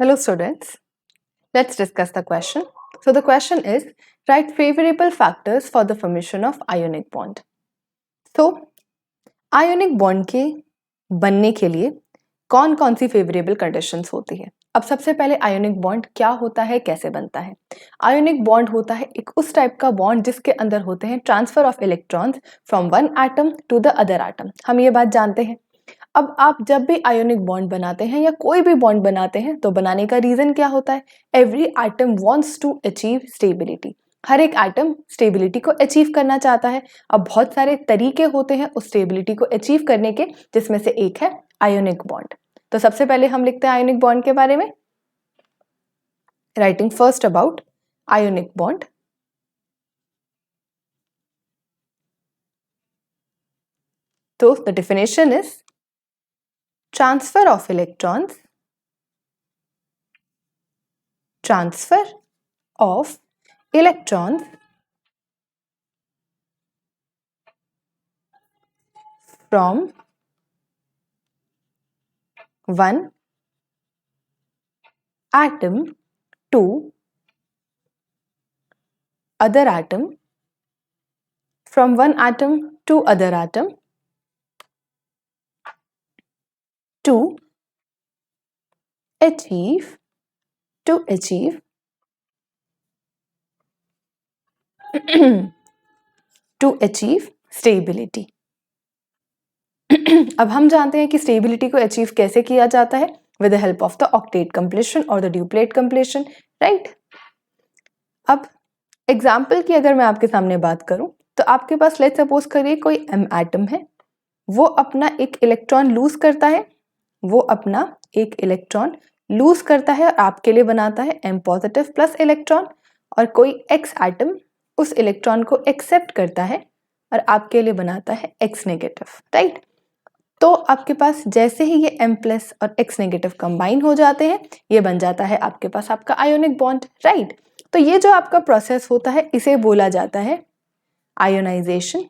Hello students, let's discuss the question. So the question is, write favorable factors for the formation of ionic bond. So ionic bond के बनने के लिए कौन कौन सी favourable conditions होती है। अब सबसे पहले आयोनिक बॉन्ड क्या होता है, कैसे बनता है। आयोनिक बॉन्ड होता है एक उस टाइप का बॉन्ड जिसके अंदर होते हैं transfer of electrons from one atom to the other atom. हम ये बात जानते हैं। अब आप जब भी आयोनिक बॉन्ड बनाते हैं या कोई भी बॉन्ड बनाते हैं तो बनाने का रीजन क्या होता है, every atom wants to achieve stability. हर एक एटम स्टेबिलिटी को अचीव करना चाहता है। अब बहुत सारे तरीके होते हैं उस स्टेबिलिटी को अचीव करने के, जिसमें से एक है आयोनिक बॉन्ड। तो सबसे पहले हम लिखते हैं आयोनिक बॉन्ड के बारे में, writing first about ionic bond. तो the definition is transfer of electrons from one atom to other atom, from one atom to other atom to achieve stability। अब हम जानते हैं कि स्टेबिलिटी को अचीव कैसे किया जाता है, with the help of the octet completion और द ड्यूप्लेट कंप्लीशन, राइट। अब एग्जाम्पल की अगर मैं आपके सामने बात करूं तो आपके पास लेट्स सपोज करिए कोई m एटम है, वो अपना एक इलेक्ट्रॉन लूज करता है और आपके लिए बनाता है m पॉजिटिव प्लस इलेक्ट्रॉन, और कोई x एटम उस इलेक्ट्रॉन को एक्सेप्ट करता है और आपके लिए बनाता है x नेगेटिव, राइट। तो आपके पास जैसे ही ये m प्लस और x नेगेटिव कंबाइन हो जाते हैं, ये बन जाता है आपके पास आपका आयोनिक बॉन्ड, राइट। तो ये जो आपका प्रोसेस होता है इसे बोला जाता है आयोनाइजेशन,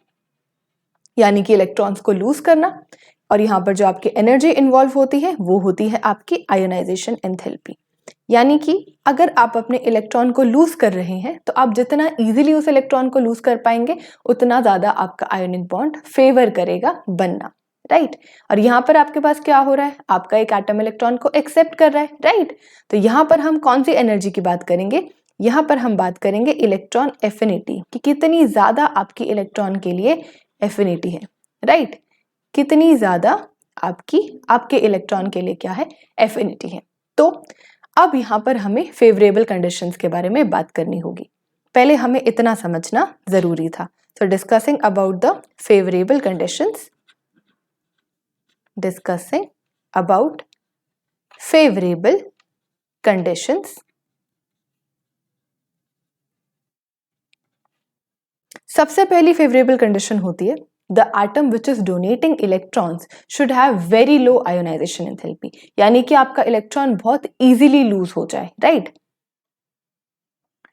यानी कि इलेक्ट्रॉन्स को लूज करना। और यहाँ पर जो आपकी एनर्जी इन्वॉल्व होती है वो होती है आपकी आयोनाइजेशन एंथैल्पी। यानी कि अगर आप अपने इलेक्ट्रॉन को लूज कर रहे हैं तो आप जितना इजीली उस इलेक्ट्रॉन को लूज कर पाएंगे उतना ज्यादा आपका आयोनिक बॉन्ड फेवर करेगा बनना, राइट। और यहाँ पर आपके पास क्या हो रहा है, आपका एक एटम इलेक्ट्रॉन को एक्सेप्ट कर रहा है, राइट। तो यहाँ पर हम कौन सी एनर्जी की बात करेंगे, यहाँ पर हम बात करेंगे इलेक्ट्रॉन एफिनिटी कि कितनी ज्यादा आपकी इलेक्ट्रॉन के लिए एफिनिटी है, राइट। कितनी ज्यादा आपके इलेक्ट्रॉन के लिए क्या है, एफिनिटी है। तो अब यहाँ पर हमें फेवरेबल कंडीशंस के बारे में बात करनी होगी। पहले हमें इतना समझना जरूरी था। So discussing about the favourable conditions, discussing about favourable conditions. सबसे पहली फेवरेबल कंडीशन होती है the atom which is donating electrons should have very low ionization enthalpy, यानी कि आपका इलेक्ट्रॉन बहुत इजीली लूज हो जाए, right.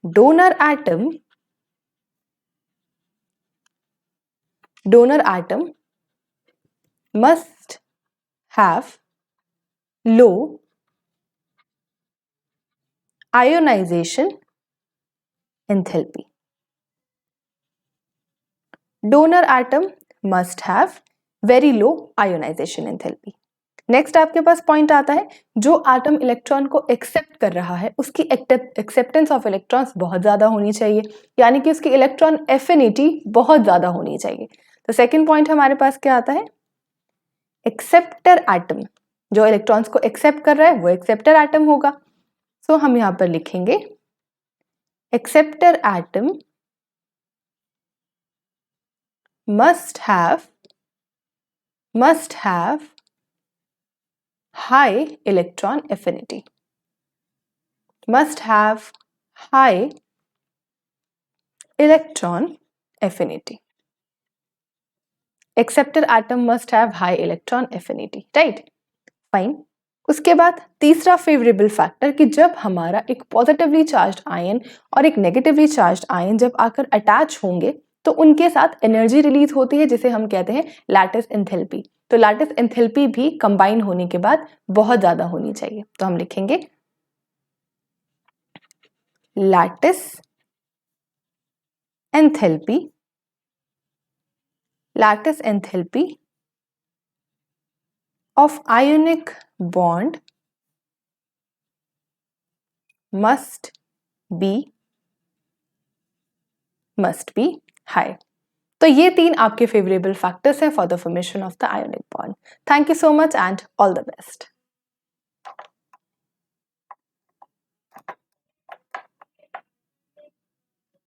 donor atom must have low ionization enthalpy. donor atom must have very low ionization enthalpy. Next आपके पास point आता है, जो एटम इलेक्ट्रॉन को एक्सेप्ट कर रहा है उसकी एक्सेप्टेंस ऑफ इलेक्ट्रॉन्स बहुत ज्यादा होनी चाहिए, यानी कि उसकी इलेक्ट्रॉन एफिनिटी बहुत ज्यादा होनी चाहिए। तो सेकंड पॉइंट हमारे पास क्या आता है, एक्सेप्टर एटम, जो इलेक्ट्रॉन्स को एक्सेप्ट कर रहा है वो एक्सेप्टर एटम होगा। सो हम यहां पर लिखेंगे acceptor atom must have high electron affinity, must have high electron affinity. Acceptor atom must have high electron affinity, right? Fine. उसके बाद तीसरा फेवरेबल फैक्टर कि जब हमारा एक पॉजिटिवली चार्ज्ड आयन और एक नेगेटिवली चार्ज्ड आयन जब आकर अटैच होंगे तो उनके साथ एनर्जी रिलीज होती है, जिसे हम कहते हैं लैटिस एंथैल्पी। तो लैटिस एंथैल्पी भी कंबाइन होने के बाद बहुत ज्यादा होनी चाहिए। तो हम लिखेंगे lattice enthalpy of ionic bond must be high. तो ये 3 आपके फेवरेबल फैक्टर्स हैं for the formation of the ionic bond. Thank you so much and all the best.